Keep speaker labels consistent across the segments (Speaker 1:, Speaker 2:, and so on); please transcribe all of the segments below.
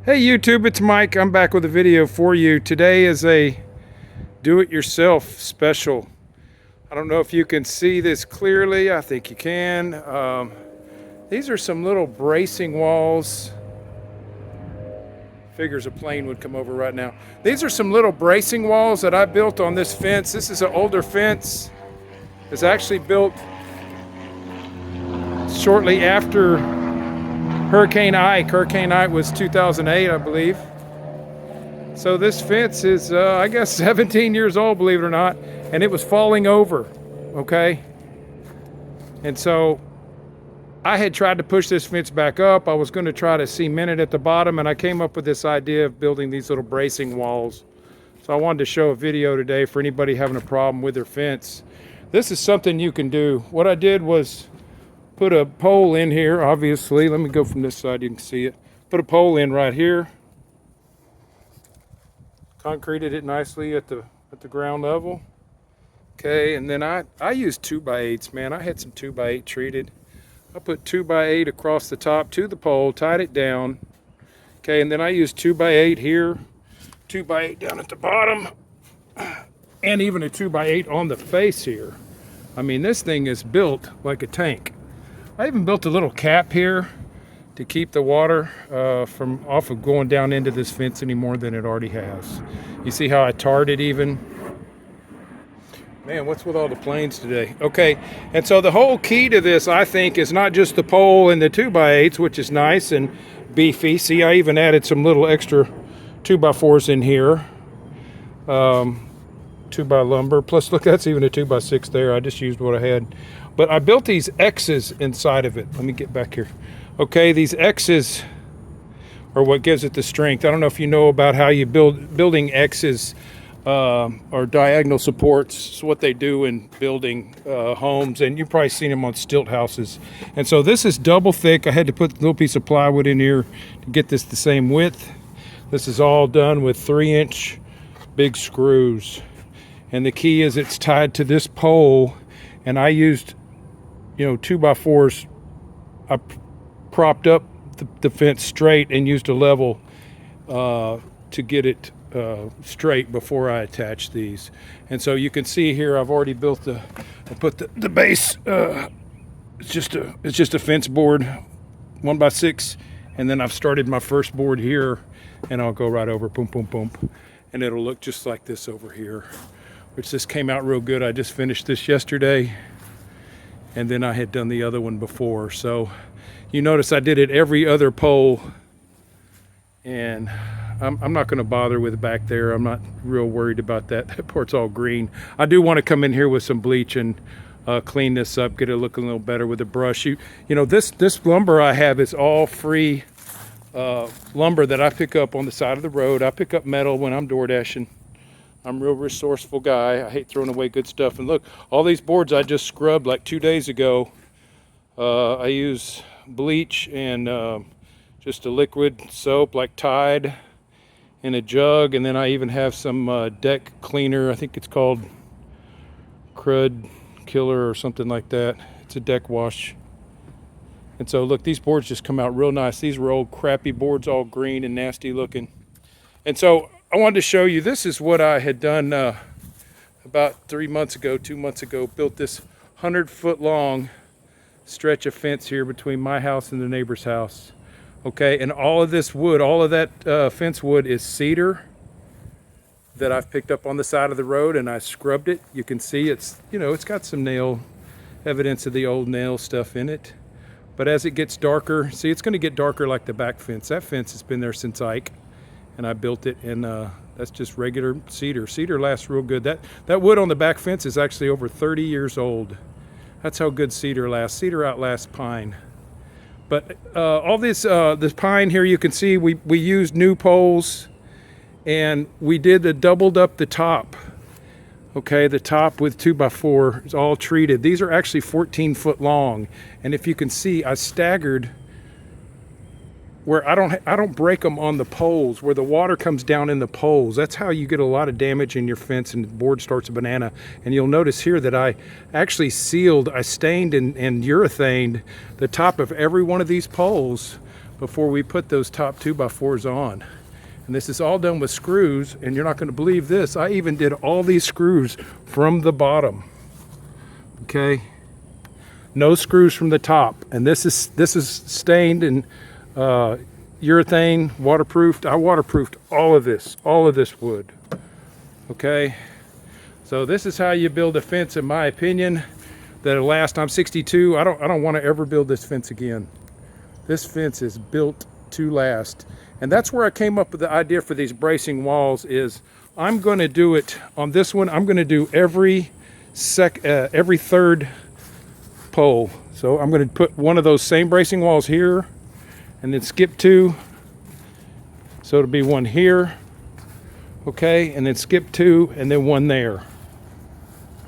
Speaker 1: Hey YouTube, it's Mike. I'm back with a video for you. Today is a do-it-yourself special. I don't know if you can see this clearly. I think you can. These are some little bracing walls. Figures a plane would come over right now. These are some little bracing walls that I built on this fence. This is an older fence. It's actually built shortly after Hurricane Ike. Hurricane Ike was 2008, I believe. So this fence is, I guess, 17 years old, believe it or not, and it was falling over, okay? And so I had tried to push this fence back up. I was going to try to cement it at the bottom, and I came up with this idea of building these little bracing walls. So I wanted to show a video today for anybody having a problem with their fence. This is something you can do. What I did was put a pole in here, obviously. Let me go from this side, you can see it. Put a pole in right here. Concreted it nicely at the ground level. Okay, and then I used 2x8s, man. I had some 2x8 treated. I put 2x8 across the top to the pole, tied it down. Okay, and then I used 2x8 here, 2x8 down at the bottom, and even a 2x8 on the face here. I mean, this thing is built like a tank. I even built a little cap here to keep the water from off of going down into this fence any more than it already has. You see how I tarred it even? Man, what's with all the planes today? Okay, and so the whole key to this, I think, is not just the pole and the 2x8s, which is nice and beefy. See, I even added some little extra 2x4s in here. 2x lumber. Plus, look, that's even a 2x6 there. I just used what I had. But I built these X's inside of it. Let me get back here. Okay, these X's are what gives it the strength. I don't know if you know about how you building X's or diagonal supports. It's what they do in building homes, and you've probably seen them on stilt houses. And so this is double thick. I had to put a little piece of plywood in here to get this the same width. This is all done with 3-inch big screws. And the key is it's tied to this pole, and I used 2x4s. I propped up the fence straight and used a level to get it straight before I attached these. And so you can see here I've already built I put the base. It's just a fence board, 1x6, and then I've started my first board here, and I'll go right over, boom, boom, boom, and it'll look just like this over here. Which this came out real good. I just finished this yesterday, and then I had done the other one before. So you notice I did it every other pole, and I'm not going to bother with back there. I'm not real worried about that. That part's all green. I do want to come in here with some bleach and clean this up, get it looking a little better with a brush. This lumber I have is all free lumber that I pick up on the side of the road. I pick up metal when I'm door dashing. I'm a real resourceful guy. I hate throwing away good stuff. And look, all these boards I just scrubbed like 2 days ago. I use bleach and just a liquid soap like Tide in a jug. And then I even have some deck cleaner. I think it's called Crud Killer or something like that. It's a deck wash. And so look, these boards just come out real nice. These were old crappy boards, all green and nasty looking. And so I wanted to show you, this is what I had done about 2 months ago, built this 100-foot long stretch of fence here between my house and the neighbor's house. Okay, and all of this wood, all of that fence wood is cedar that I've picked up on the side of the road, and I scrubbed it. You can see it's got some nail evidence of the old nail stuff in it. But as it gets darker, see, it's going to get darker like the back fence. That fence has been there since Ike. And I built it, and that's just regular cedar. Cedar lasts real good. That wood on the back fence is actually over 30 years old. That's how good cedar lasts. Cedar outlasts pine. But all this pine here, you can see we used new poles, and we doubled up the top. Okay, the top with 2x4 is all treated. These are actually 14-foot long, and if you can see, I staggered where I don't break them on the poles, where the water comes down in the poles. That's how you get a lot of damage in your fence and the board starts a banana. And you'll notice here that I actually stained and urethaned the top of every one of these poles before we put those top 2x4s on. And this is all done with screws, and you're not going to believe this. I even did all these screws from the bottom. Okay, no screws from the top, and this is stained and urethane, waterproofed. I waterproofed all of this wood. Okay, so this is how you build a fence, in my opinion, that'll last. I'm 62. I don't want to ever build this fence again. This fence is built to last, and that's where I came up with the idea for these bracing walls. Is I'm going to do it on this one. I'm going to do every third pole. So I'm going to put one of those same bracing walls here, and then skip 2. So it'll be one here, okay, and then skip 2, and then one there,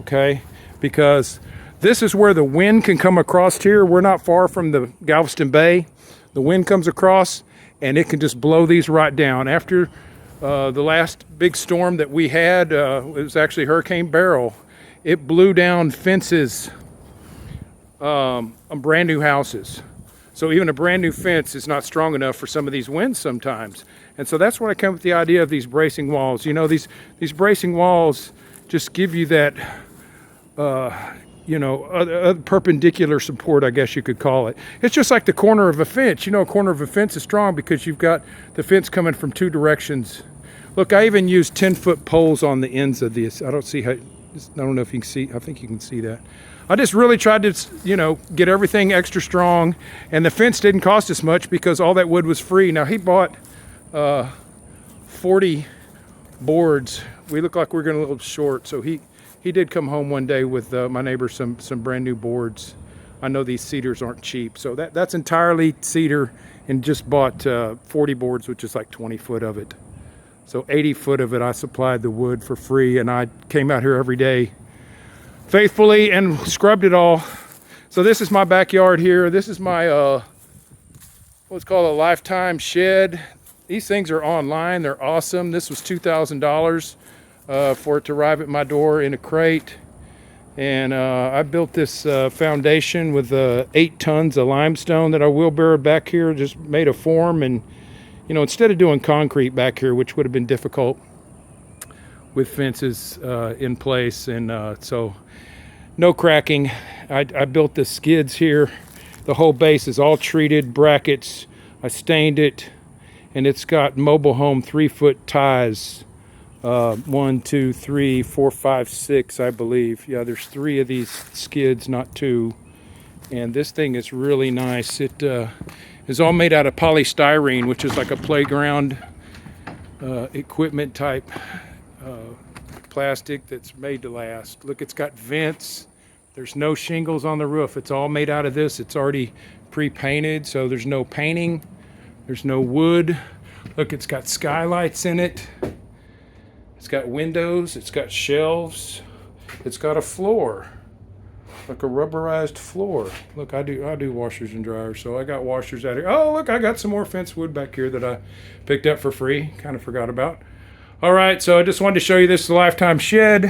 Speaker 1: okay, because this is where the wind can come across here. We're not far from the Galveston Bay. The wind comes across, and it can just blow these right down. After the last big storm that we had, it was actually Hurricane Beryl. It blew down fences on brand new houses. So even a brand new fence is not strong enough for some of these winds sometimes. And so that's when I come up with the idea of these bracing walls. You know, these bracing walls just give you that, perpendicular support, I guess you could call it. It's just like the corner of a fence. You know, a corner of a fence is strong because you've got the fence coming from 2 directions. Look, I even used 10-foot poles on the ends of this. I don't know if you can see. I think you can see that. I just really tried to, get everything extra strong, and the fence didn't cost us much because all that wood was free. Now, he bought 40 boards. We look like we're getting a little short, so he did come home one day with my neighbor some brand new boards. I know these cedars aren't cheap, so that's entirely cedar, and just bought 40 boards, which is like 20 foot of it. So 80 foot of it, I supplied the wood for free, and I came out here every day faithfully and scrubbed it all. So this is my backyard here. This is my what's called a lifetime shed. These things are online. They're awesome. This was $2,000 for it to arrive at my door in a crate. And I built this foundation with 8 tons of limestone that I wheelbarrowed back here. Just made a form, and instead of doing concrete back here, which would have been difficult with fences in place, and so no cracking. I built the skids here. The whole base is all treated, brackets. I stained it, and it's got mobile home 3-foot ties. 1, 2, 3, 4, 5, 6, I believe. Yeah, there's 3 of these skids, not 2. And this thing is really nice. It is all made out of polystyrene, which is like a playground equipment type plastic that's made to last. Look, it's got vents. There's no shingles on the roof. It's all made out of this. It's already pre-painted, so there's no painting. There's no wood. Look, it's got skylights in it. It's got windows. It's got shelves. It's got a floor, like a rubberized floor. Look, I do washers and dryers, so I got washers out here. Oh, look, I got some more fence wood back here that I picked up for free. Kind of forgot about. All right, so I just wanted to show you this lifetime shed.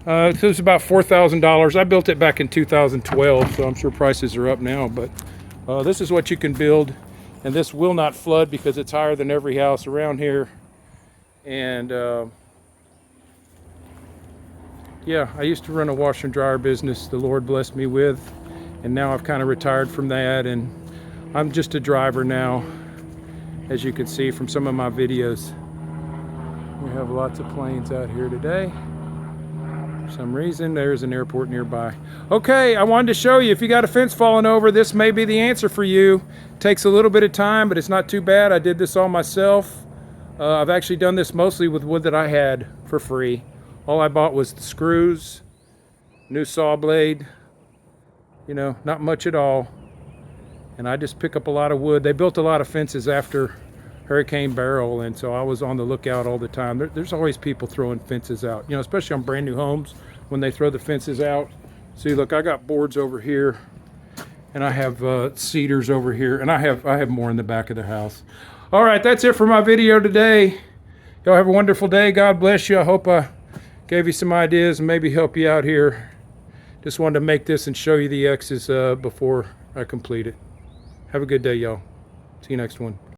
Speaker 1: It was about $4,000. I built it back in 2012, so I'm sure prices are up now. But this is what you can build, and this will not flood because it's higher than every house around here. And yeah, I used to run a washer and dryer business the Lord blessed me with, and now I've kind of retired from that, and I'm just a driver now, as you can see from some of my videos. We have lots of planes out here today. For some reason, there's an airport nearby. Okay, I wanted to show you, if you got a fence falling over, this may be the answer for you. Takes a little bit of time, but it's not too bad. I did this all myself. I've actually done this mostly with wood that I had for free. All I bought was the screws, new saw blade, not much at all. And I just pick up a lot of wood. They built a lot of fences after Hurricane Beryl, and so I was on the lookout all the time. There's always people throwing fences out, especially on brand new homes when they throw the fences out. See, look, I got boards over here, and I have cedars over here, and I have more in the back of the house. All right, that's it for my video today. Y'all have a wonderful day. God bless you. I hope I gave you some ideas and maybe help you out here. Just wanted to make this and show you the X's before I complete it. Have a good day, y'all. See you next one.